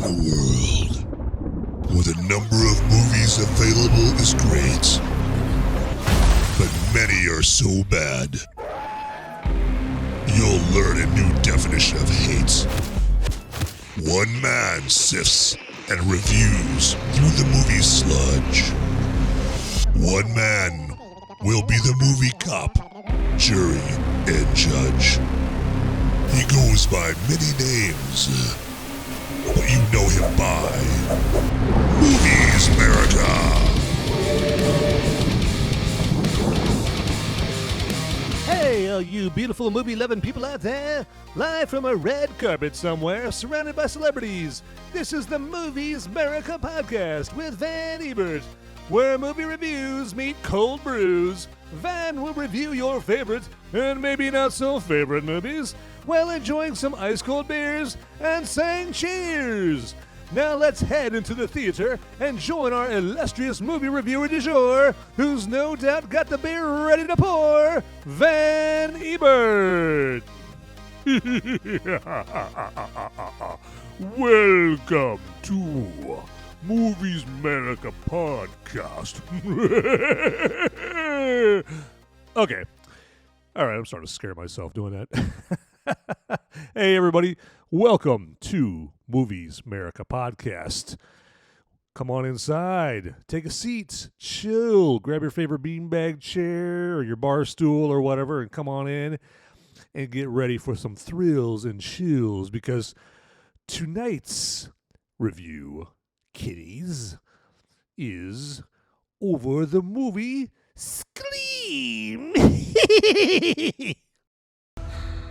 a world where the number of movies available is great, but many are so bad, you'll learn a new definition of hate. One man sifts and reviews through the movie sludge. One man will be the movie cop, jury, and judge. He goes by many names, but you know him by Movies Merica. Hey, all you beautiful movie-loving people out there, live from a red carpet somewhere, surrounded by celebrities. This is the Movies Merica podcast with Van Ebert, where movie reviews meet cold brews. Van will review your favorite and maybe not so favorite movies while enjoying some ice-cold beers and saying cheers. Now let's head into the theater and join our illustrious movie reviewer du jour, who's no doubt got the beer ready to pour, Van Ebert. Welcome to Movies Merica podcast. Okay. All right, I'm starting to scare myself doing that. Hey, everybody. Welcome to Movies Merica podcast. Come on inside. Take a seat. Chill. Grab your favorite beanbag chair or your bar stool or whatever and come on in and get ready for some thrills and chills because tonight's review, kiddies, is over the movie Scream.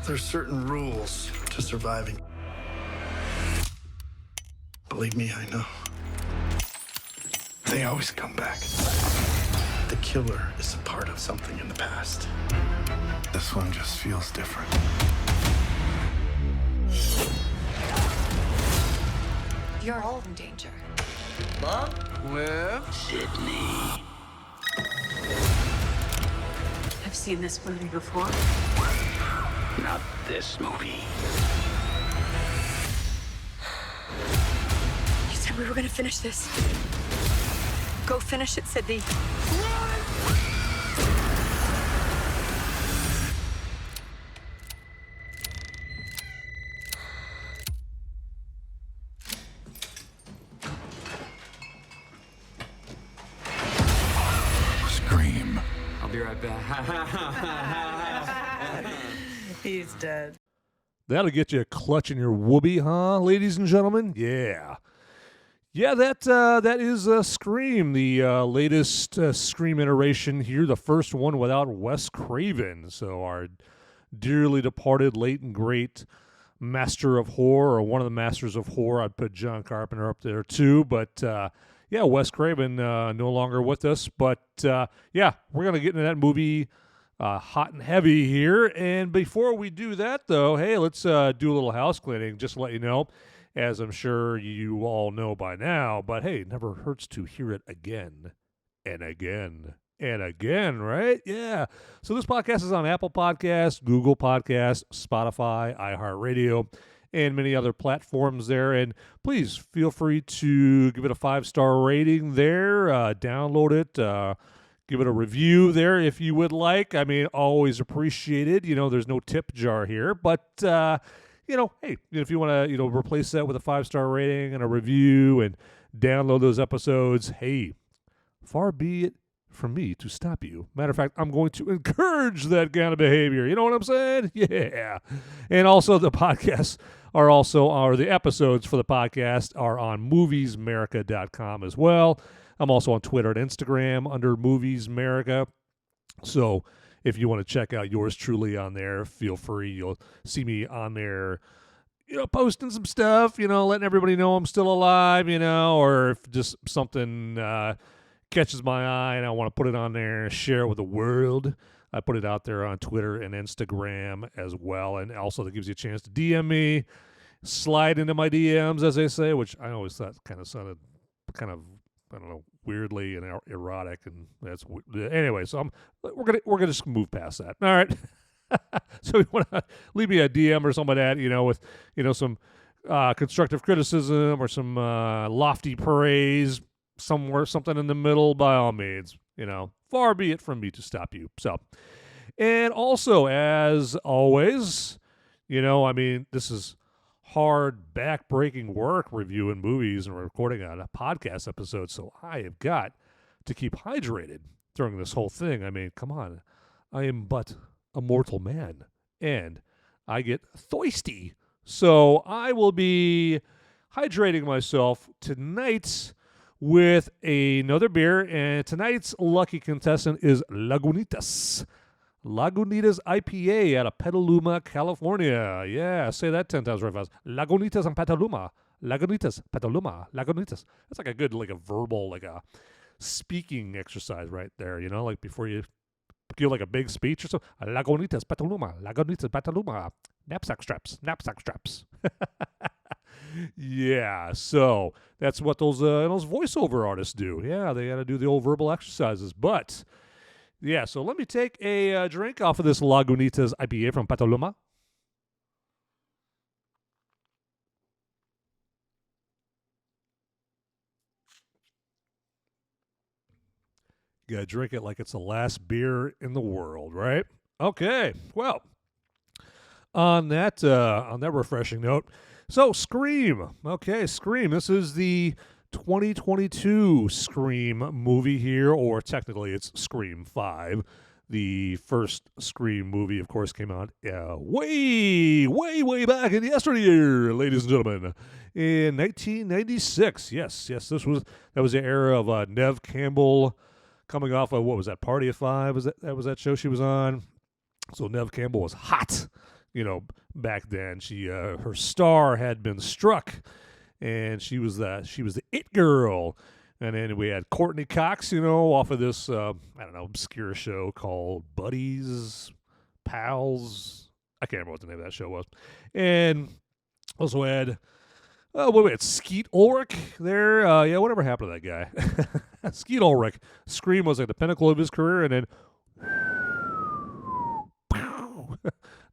There's certain rules to surviving. Believe me, I know. They always come back. The killer is a part of something in the past. This one just feels different. You're all in danger. Mom? With Sidney. I've seen this movie before. Not this movie. You said we were gonna finish this. Go finish it, Sidney. Scream. I'll be right back. He's dead. That'll get you clutching your whoopee, huh, ladies and gentlemen? Yeah. Yeah, that is Scream, the latest Scream iteration here, the first one without Wes Craven. So our dearly departed, late and great master of horror, or one of the masters of horror. I'd put John Carpenter up there too, but yeah, Wes Craven no longer with us. But yeah, we're going to get into that movie hot and heavy here. And before we do that, though, hey, let's do a little house cleaning, just to let you know, as I'm sure you all know by now. But hey, it never hurts to hear it again and again and again, right? Yeah. So this podcast is on Apple Podcasts, Google Podcasts, Spotify, iHeartRadio, and many other platforms there. And please feel free to give it a 5-star rating there, download it, give it a review there if you would like. I mean, always appreciated. You know, there's no tip jar here, but, you know, hey, if you want to, you know, replace that with a 5-star rating and a review and download those episodes, hey, far be it from me to stop you. Matter of fact, I'm going to encourage that kind of behavior. You know what I'm saying? Yeah. And also the podcasts are also, or the episodes for the podcast are on moviesmerica.com as well. I'm also on Twitter and Instagram under Movies Merica. So if you want to check out yours truly on there, feel free. You'll see me on there, you know, posting some stuff, you know, letting everybody know I'm still alive, you know, or if just something catches my eye and I want to put it on there, share it with the world, I put it out there on Twitter and Instagram as well. And also that gives you a chance to DM me, slide into my DMs, as they say, which I always thought kind of sounded kind of, I don't know, weirdly and erotic, and that's anyway. So we're gonna just move past that. All right. So if you want to leave me a DM or something like that, you know, with, you know, some constructive criticism or some lofty praise, somewhere, something in the middle, by all means, far be it from me to stop you. So, and also, as always, this is hard, back-breaking work reviewing movies and recording on a podcast episode, so I have got to keep hydrated during this whole thing. I mean, come on. I am but a mortal man, and I get thirsty. So I will be hydrating myself tonight with another beer, and tonight's lucky contestant is Lagunitas. Lagunitas IPA out of Petaluma, California. Yeah, say that 10 times right fast. Lagunitas and Petaluma. Lagunitas, Petaluma, Lagunitas. That's like a good, like a verbal, like a speaking exercise right there, like before you give like a big speech or something. Lagunitas, Petaluma, Lagunitas, Petaluma. Knapsack straps. Yeah, so that's what those voiceover artists do. Yeah, they got to do the old verbal exercises. But, yeah, so let me take a drink off of this Lagunitas IPA from Petaluma. You got to drink it like it's the last beer in the world, right? Okay, well, on that refreshing note, so Scream. Okay, Scream. This is the 2022 Scream movie here, or technically it's Scream 5. The first Scream movie, of course, came out way back in yesteryear, ladies and gentlemen, in 1996. Yes, that was the era of Neve Campbell coming off of, what was that, Party of Five? That was that show she was on? So Neve Campbell was hot, back then. She her star had been struck, and she was the it girl. And then we had Courtney Cox, off of this obscure show called Buddies, Pals. I can't remember what the name of that show was. And also had Skeet Ulrich there. Whatever happened to that guy? Skeet Ulrich. Scream was like the pinnacle of his career, and then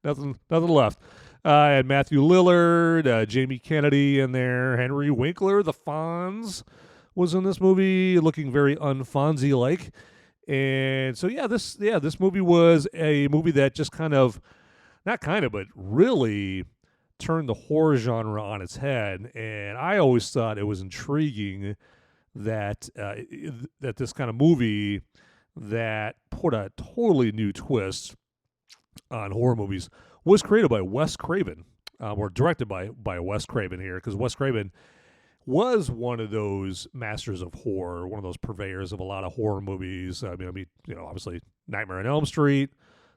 nothing left. I had Matthew Lillard, Jamie Kennedy in there, Henry Winkler, the Fonz was in this movie, looking very un-Fonzie-like. And so this movie was a movie that just but really turned the horror genre on its head. And I always thought it was intriguing that that this kind of movie that put a totally new twist on horror movies was created by Wes Craven, or directed by Wes Craven here, because Wes Craven was one of those masters of horror, one of those purveyors of a lot of horror movies. I mean, obviously Nightmare on Elm Street,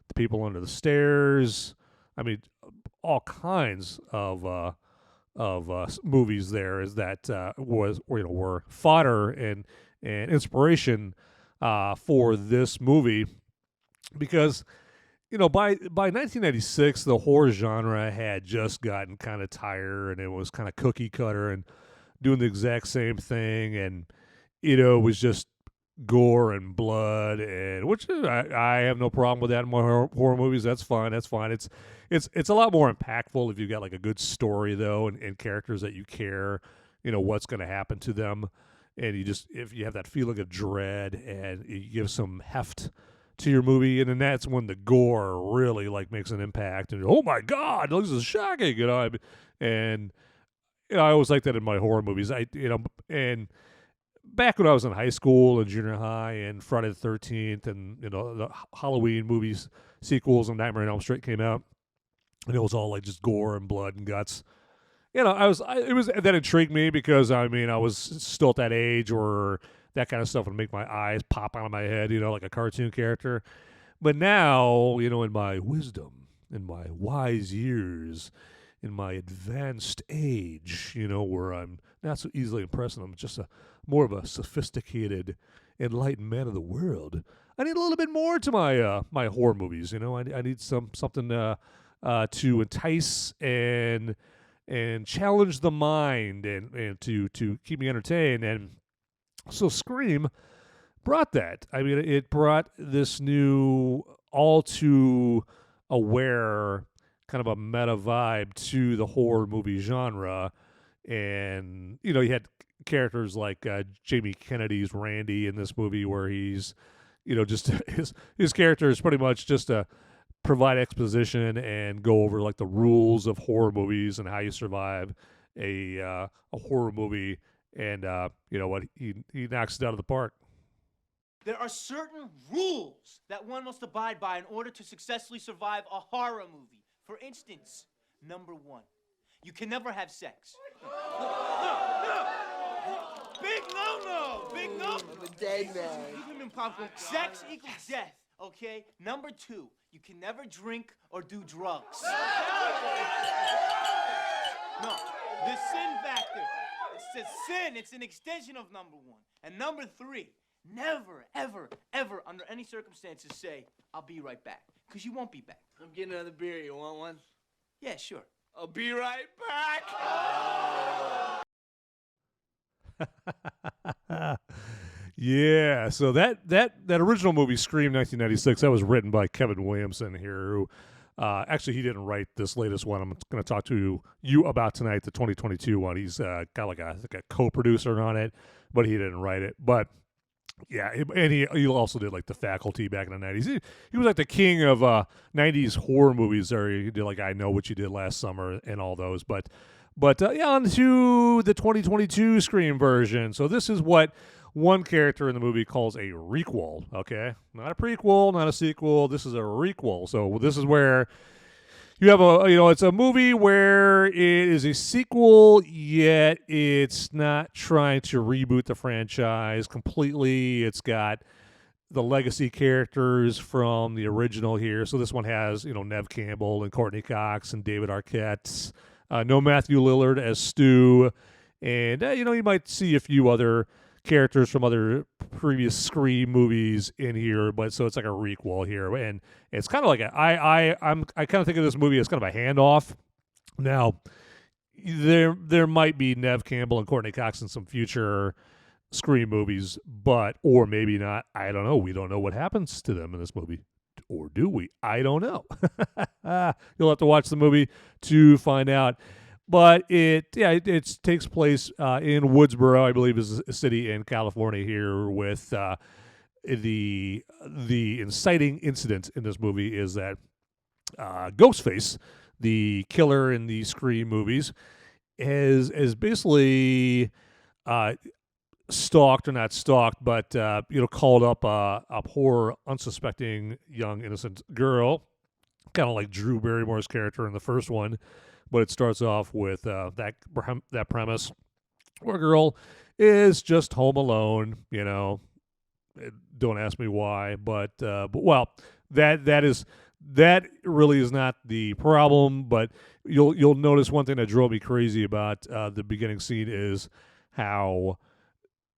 The People Under the Stairs. I mean, all kinds of movies there is that were fodder and inspiration for this movie, because by 1996 the horror genre had just gotten kind of tired, and it was kind of cookie cutter and doing the exact same thing, and it was just gore and blood, and which I have no problem with that in my horror movies. That's fine. It's a lot more impactful if you've got like a good story though, and characters that you care, what's going to happen to them, and if you have that feeling of dread and you give some heft to your movie, and then that's when the gore really like makes an impact, and oh my God, this is shocking, and I always like that in my horror movies. And back when I was in high school and junior high, and Friday the 13th, and the Halloween movies sequels and Nightmare on Elm Street came out, and it was all like just gore and blood and guts. That intrigued me, because I was still at that age where that kind of stuff would make my eyes pop out of my head, like a cartoon character. But now, in my wisdom, in my wise years, in my advanced age, where I'm not so easily impressed, and I'm just more of a sophisticated, enlightened man of the world, I need a little bit more to my my horror movies. I need something to entice and challenge the mind, and to keep me entertained. And so Scream brought that. It brought this new, all too aware kind of a meta vibe to the horror movie genre. And, you had characters like Jamie Kennedy's Randy in this movie, where he's, just his character is pretty much just to provide exposition and go over like the rules of horror movies and how you survive a horror movie. And you know what? He knocks it out of the park. There are certain rules that one must abide by in order to successfully survive a horror movie. For instance, number 1, you can never have sex. No. Big no-no! Big no! I'm a dead man. Sex equals death, okay? Number 2, you can never drink or do drugs. No, the sin factor. It's a sin. It's an extension of number 1. And number 3, never, ever, ever, under any circumstances, say, I'll be right back. Because you won't be back. I'm getting another beer. You want one? Yeah, sure. I'll be right back. Yeah, so that original movie, Scream 1996, that was written by Kevin Williamson here, who actually he didn't write this latest one I'm going to talk to you about tonight, the 2022 one. He's got like a co-producer on it, but he didn't write it. But yeah, and he also did like The Faculty back in the 90s. He was like the king of 90s horror movies. There, he did like I Know What You Did Last Summer and all those. But yeah, on to the 2022 Scream version. So this is what one character in the movie calls a requel, okay? Not a prequel, not a sequel. This is a requel. So this is where you have it's a movie where it is a sequel, yet it's not trying to reboot the franchise completely. It's got the legacy characters from the original here. So this one has, Neve Campbell and Courtney Cox and David Arquette. No Matthew Lillard as Stu. And, you might see a few other characters from other previous Scream movies in here, but so it's like a requel here, and it's kind of like I kind of think of this movie as kind of a handoff. Now, there might be Neve Campbell and Courtney Cox in some future Scream movies, or maybe not. I don't know. We don't know what happens to them in this movie, or do we? I don't know. You'll have to watch the movie to find out. But it takes place in Woodsboro, I believe is a city in California here, with the inciting incident in this movie is that Ghostface, the killer in the Scream movies, is basically stalked, or not stalked, but called up a poor, unsuspecting young innocent girl, kind of like Drew Barrymore's character in the first one. But it starts off with that premise where a girl is just home alone. Don't ask me why, but well, that really is not the problem. But you'll notice one thing that drove me crazy about the beginning scene is how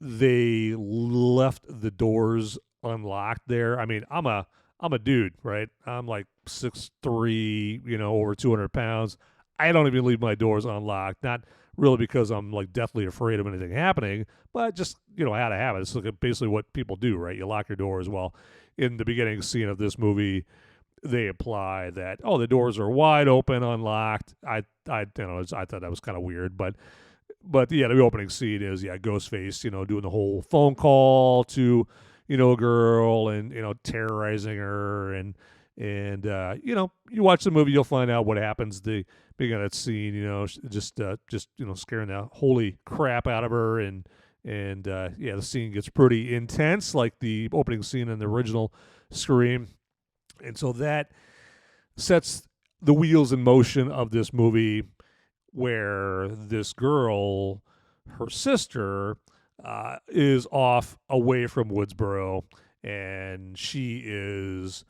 they left the doors unlocked there. I mean, I'm a dude, right? I'm like 6'3", over 200 pounds. I don't even leave my doors unlocked, not really because I'm like deathly afraid of anything happening, but just, how to have it. It's like basically what people do, right? You lock your doors. Well, in the beginning scene of this movie, they imply that, the doors are wide open, unlocked. I thought that was kind of weird, but yeah, the opening scene is, Ghostface, doing the whole phone call to, a girl and, terrorizing her and you watch the movie, you'll find out what happens. The beginning of that scene, just scaring the holy crap out of her, and the scene gets pretty intense, like the opening scene in the original Scream, and so that sets the wheels in motion of this movie, where this girl, her sister, is off away from Woodsboro, and she is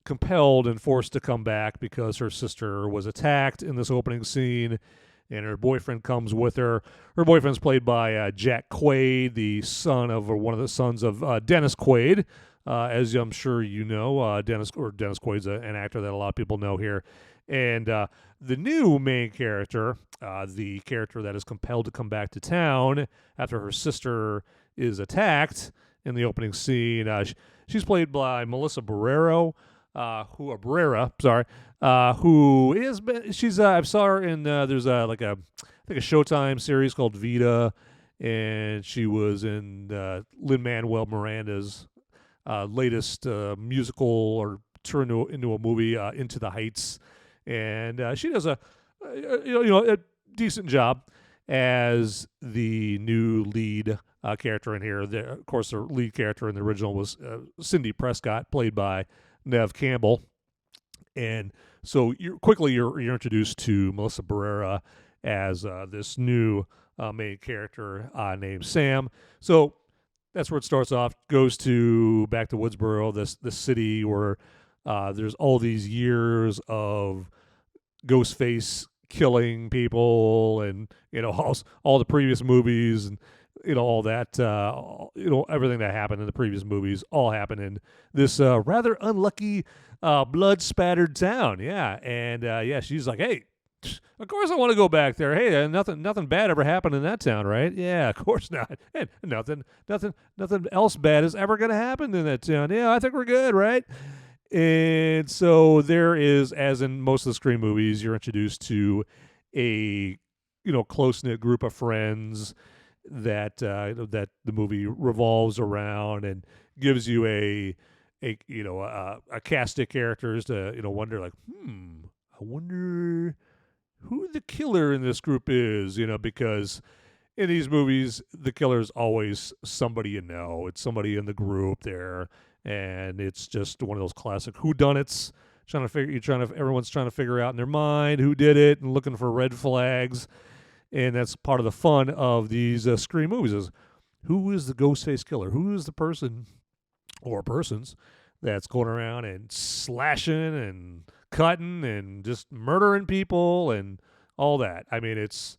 compelled and forced to come back because her sister was attacked in this opening scene, and her boyfriend comes with her. Her boyfriend's played by Jack Quaid, the son of, or one of the sons of Dennis Quaid, as I'm sure you know. Dennis Quaid's an actor that a lot of people know here. And the new main character, the character that is compelled to come back to town after her sister is attacked in the opening scene, she's played by Melissa Barrera. Barrera, sorry, who is I saw her in there's I think a Showtime series called Vita, and she was in Lin-Manuel Miranda's latest musical or turned into a movie, Into the Heights, and she does a decent job as the new lead character in here. Of course, the lead character in the original was Sidney Prescott, played by Neve Campbell, and so you're introduced to Melissa Barrera as this new main character named Sam. So that's where it starts off. Goes back to Woodsboro, this city where there's all these years of Ghostface killing people, and all the previous movies, and all that, everything that happened in the previous movies all happened in this rather unlucky, blood spattered town. Yeah, and she's like, hey, of course I want to go back there. Hey, nothing bad ever happened in that town, right? Yeah, of course not. And nothing else bad is ever going to happen in that town. Yeah, I think we're good, right? And so there is, as in most of the Scream movies, you're introduced to a close-knit group of friends that that the movie revolves around, and gives you a cast of characters to wonder, like, I wonder who the killer in this group is, because in these movies the killer is always somebody it's somebody in the group there, and it's just one of those classic whodunits. Everyone's trying to figure out in their mind who did it, and looking for red flags. And that's part of the fun of these Scream movies, is who is the Ghostface killer? Who is the person or persons that's going around and slashing and cutting and just murdering people and all that? I mean, it's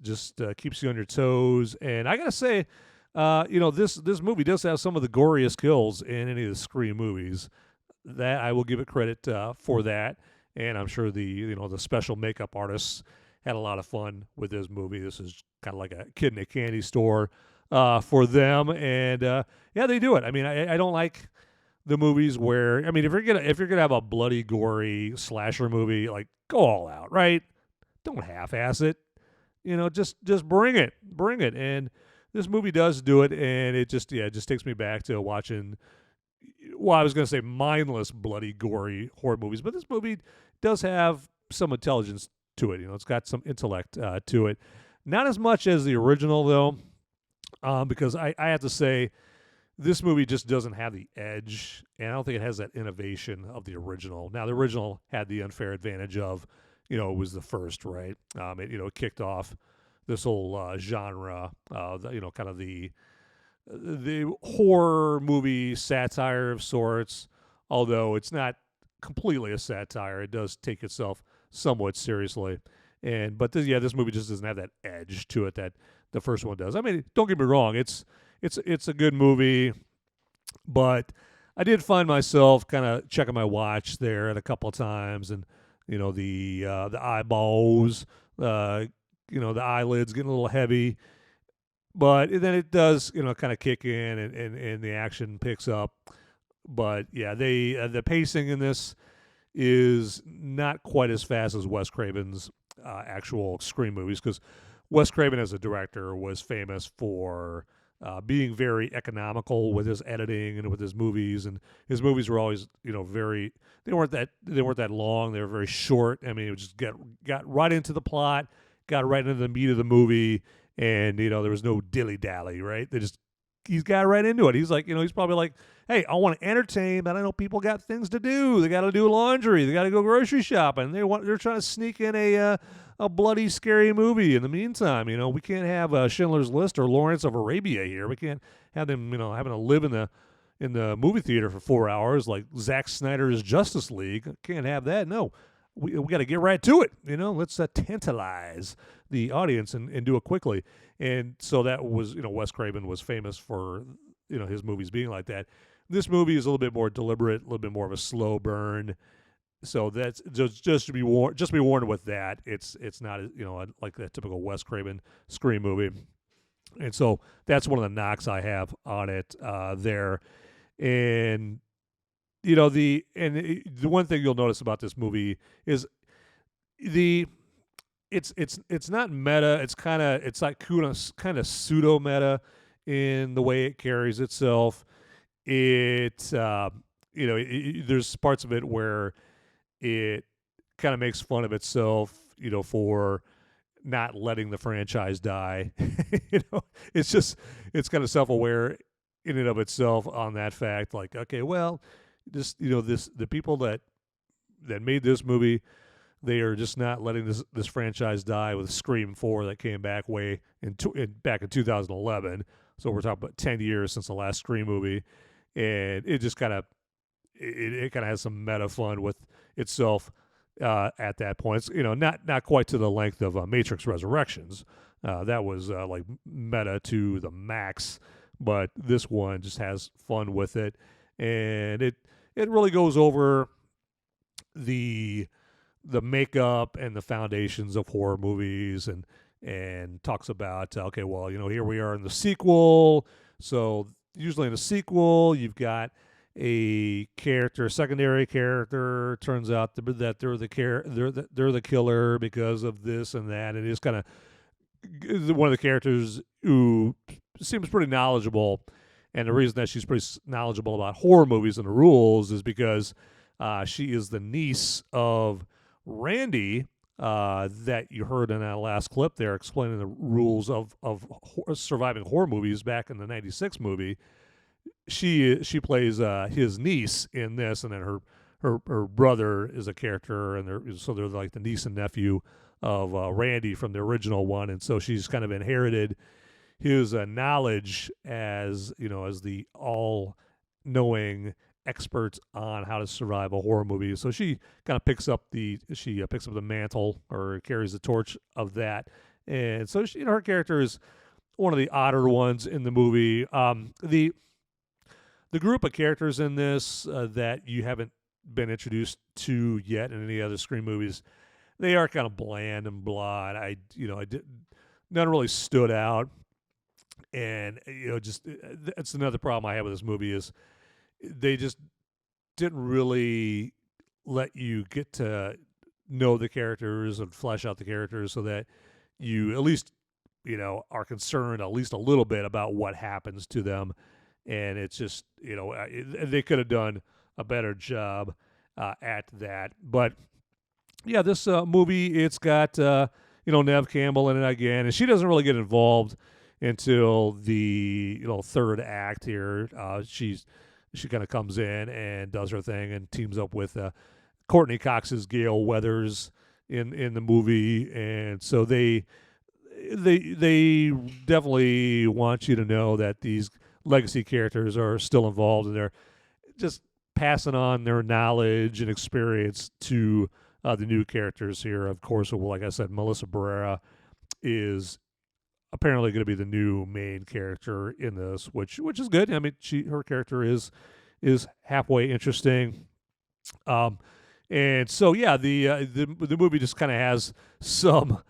just keeps you on your toes. And I gotta say, this movie does have some of the goriest kills in any of the Scream movies. That I will give it credit for that, and I'm sure the special makeup artists had a lot of fun with this movie. This is kind of like a kid in a candy store for them, and they do it. I mean, I don't like the movies where, if you're gonna have a bloody, gory slasher movie, like, go all out, right? Don't half-ass it. Just bring it. And this movie does do it, and it just takes me back to watching. Well, I was gonna say mindless, bloody, gory horror movies, but this movie does have some intelligence to it. It's got some intellect to it. Not as much as the original, though, because I have to say this movie just doesn't have the edge, and I don't think it has that innovation of the original. Now, the original had the unfair advantage of, it was the first, right? It kicked off this whole genre, kind of the horror movie satire of sorts, although it's not completely a satire. It does take itself somewhat seriously, but this movie just doesn't have that edge to it that the first one does. I mean, don't get me wrong, it's a good movie, but I did find myself kind of checking my watch there at a couple of times, and the eyeballs, the eyelids getting a little heavy, but then it does kind of kick in, and the action picks up. But yeah, the pacing in this is not quite as fast as Wes Craven's actual Scream movies, because Wes Craven as a director was famous for being very economical with his editing and with his movies, and his movies were always very, they weren't that long. They were very short. I mean, it just got right into the plot, got right into the meat of the movie, and there was no dilly dally, right? He's got right into it. He's like, he's probably like, hey, I want to entertain, but I know people got things to do. They got to do laundry. They got to go grocery shopping. They're trying to sneak in a bloody, scary movie in the meantime. We can't have Schindler's List or Lawrence of Arabia here. We can't have them, having to live in the movie theater for 4 hours like Zack Snyder's Justice League. Can't have that. No, we got to get right to it. Let's tantalize the audience and do it quickly. And so that was, Wes Craven was famous for, his movies being like that. This movie is a little bit more deliberate, a little bit more of a slow burn. So that's just to be warned. Just be warned with that. It's not like that typical Wes Craven Scream movie. And so that's one of the knocks I have on it there. And the one thing you'll notice about this movie is it's not meta. It's like kind of pseudo meta in the way it carries itself. There's parts of it where it kind of makes fun of itself, for not letting the franchise die. It's kind of self-aware in and of itself on that fact. Like, okay, well, the people that made this movie, they are just not letting this franchise die with Scream 4 that came back back in 2011. So we're talking about 10 years since the last Scream movie, and it just kind of has some meta fun with itself at that point. It's not quite to the length of Matrix Resurrections. That was like meta to the max, but this one just has fun with it, and it really goes over the makeup and the foundations of horror movies, and talks about, okay, well, here we are in the sequel. So usually in a sequel, you've got a secondary character. Turns out that they're the killer because of this and that. It is kind of one of the characters who seems pretty knowledgeable, and the reason that she's pretty knowledgeable about horror movies and the rules is because she is the niece of Randy, that you heard in that last clip there, explaining the rules of surviving horror movies back in the '96 movie. She plays his niece in this, and then her brother is a character, and they're like the niece and nephew of Randy from the original one, and so she's kind of inherited his knowledge as the all-knowing expert on how to survive a horror movie. So she kind of picks up the mantle, or carries the torch of that. And so her character is one of the odder ones in the movie. The group of characters in this that you haven't been introduced to yet in any other Scream movies, they are kind of bland and blah. None really stood out. And that's another problem I have with this movie is they just didn't really let you get to know the characters and flesh out the characters so that you at least, are concerned at least a little bit about what happens to them. And it's just, they could have done a better job at that. But yeah, this movie, it's got, Neve Campbell in it again, and she doesn't really get involved until the third act here. She kind of comes in and does her thing and teams up with Courtney Cox's Gale Weathers in the movie, and so they definitely want you to know that these legacy characters are still involved, and they're just passing on their knowledge and experience to the new characters here. Of course, like I said, Melissa Barrera is apparently going to be the new main character in this, which is good. I mean, her character is halfway interesting, and so yeah, the movie just kind of has some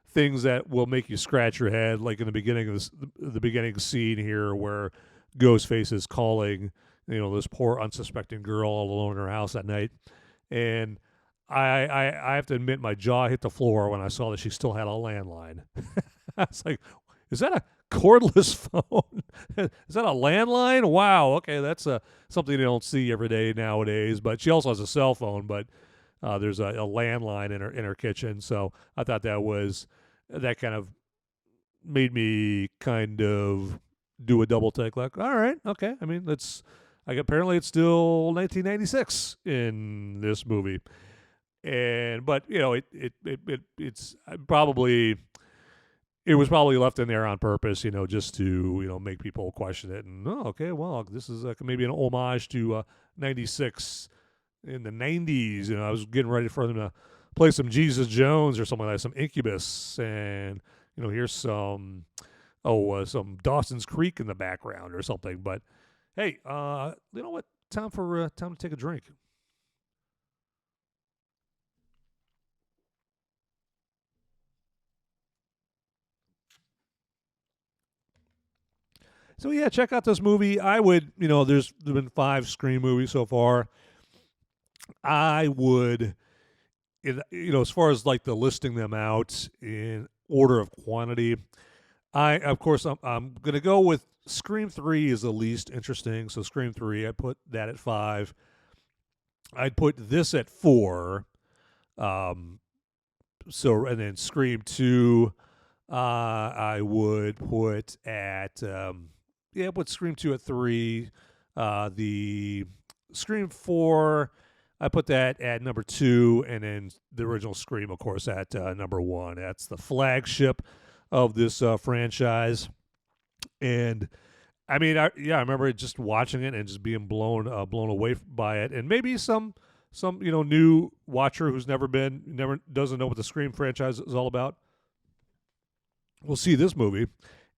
things that will make you scratch your head, like in the beginning of the beginning scene here, where Ghostface is calling this poor unsuspecting girl all alone in her house at night, and I have to admit my jaw hit the floor when I saw that she still had a landline. I was like, is that a cordless phone? Is that a landline? Wow, okay, that's something you don't see every day nowadays. But she also has a cell phone, but there's a landline in her kitchen. So I thought that kind of made me kind of do a double take, like, all right, okay. I mean, apparently it's still 1996 in this movie, but it was probably left in there on purpose, just to, make people question it. And, okay, well, this is maybe an homage to 96 in the 90s. I was getting ready for them to play some Jesus Jones or something like that, some Incubus. And, here's some Dawson's Creek in the background or something. But, hey, you know what? Time to take a drink. So yeah, check out this movie. I would, there's been 5 Scream movies so far. I would, as far as like the listing them out in order of quantity, I'm going to go with Scream 3 is the least interesting. So Scream 3, I put that at 5. I'd put this at 4. And then Scream 2, I would put at, put Scream 2 at 3. The Scream 4, I put that at number 2, and then the original Scream, of course, at number 1. That's the flagship of this franchise. And I mean, I remember just watching it and just being blown away by it. And maybe some new watcher who's never doesn't know what the Scream franchise is all about will see this movie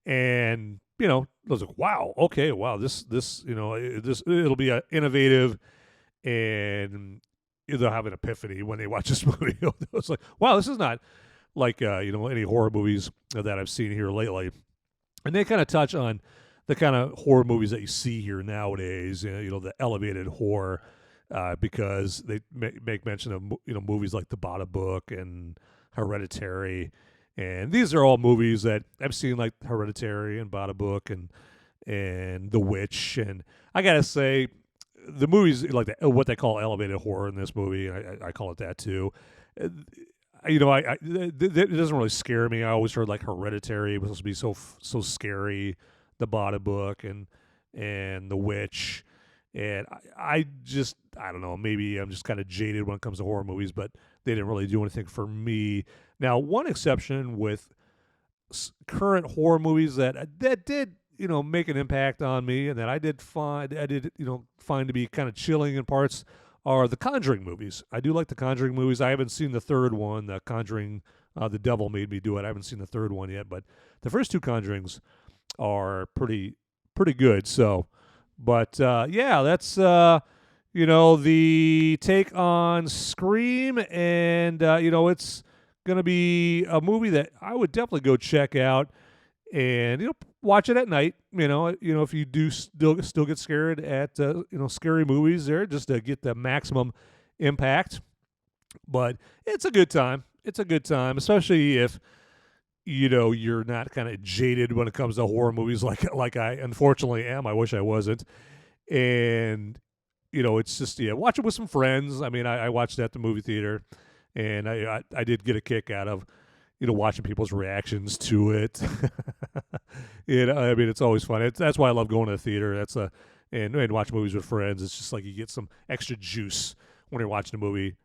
and I was like, wow, okay, wow, this it'll be innovative, and they'll have an epiphany when they watch this movie. It's like, wow, this is not like any horror movies that I've seen here lately. And they kind of touch on the kind of horror movies that you see here nowadays, the elevated horror, because they make mention of movies like The Bada Book and Hereditary, and these are all movies that I've seen, like Hereditary and Bada Book and The Witch, and I gotta say, the movies like what they call elevated horror in this movie, I call it that too. It doesn't really scare me. I always heard like Hereditary was supposed to be so scary, The Bada Book and The Witch, and I don't know, maybe I'm just kind of jaded when it comes to horror movies, but they didn't really do anything for me. Now, one exception with current horror movies that did make an impact on me, and that I did find to be kind of chilling in parts, are the Conjuring movies. I do like the Conjuring movies. I haven't seen the third one, The Conjuring, The Devil Made Me Do It. I haven't seen the third one yet, but the first two Conjurings are pretty good. So, but that's the take on Scream, and it's gonna be a movie that I would definitely go check out, and watch it at night. If you do still get scared at scary movies, there just to get the maximum impact. But it's a good time. It's a good time, especially if you're not kind of jaded when it comes to horror movies like I unfortunately am. I wish I wasn't. And it's just watch it with some friends. I mean, I watched it at the movie theater, and I did get a kick out of watching people's reactions to it. I mean, it's always fun. That's why I love going to the theater. And watching movies with friends. It's just like you get some extra juice when you're watching a movie,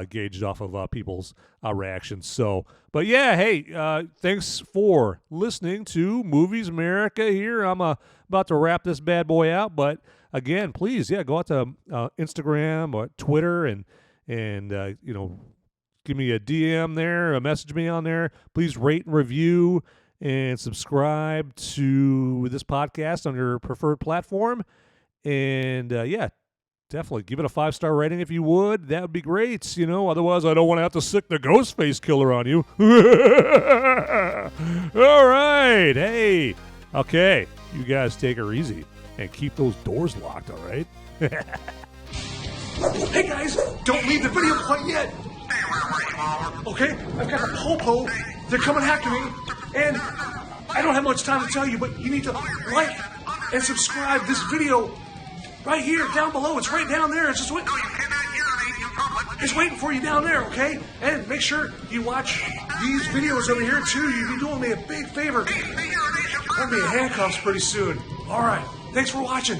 gauged off of people's reactions. So, but yeah, hey, thanks for listening to Movies Merica here. I'm about to wrap this bad boy out, but again, please, go out to Instagram or Twitter and give me a DM there, message me on there. Please rate and review and subscribe to this podcast on your preferred platform. And definitely give it a 5-star rating if you would. That would be great. Otherwise I don't want to have to sick the Ghostface killer on you. All right. Hey. Okay. You guys take her easy and keep those doors locked, all right? Hey guys, don't leave the video quite yet. Okay, I've got the popo. They're coming after me, and I don't have much time to tell you, but you need to like and subscribe this video right here, down below. It's right down there. It's just waiting. It's waiting for you down there, okay? And make sure you watch these videos over here too. You'll be doing me a big favor. I'll be in handcuffs pretty soon. All right, thanks for watching.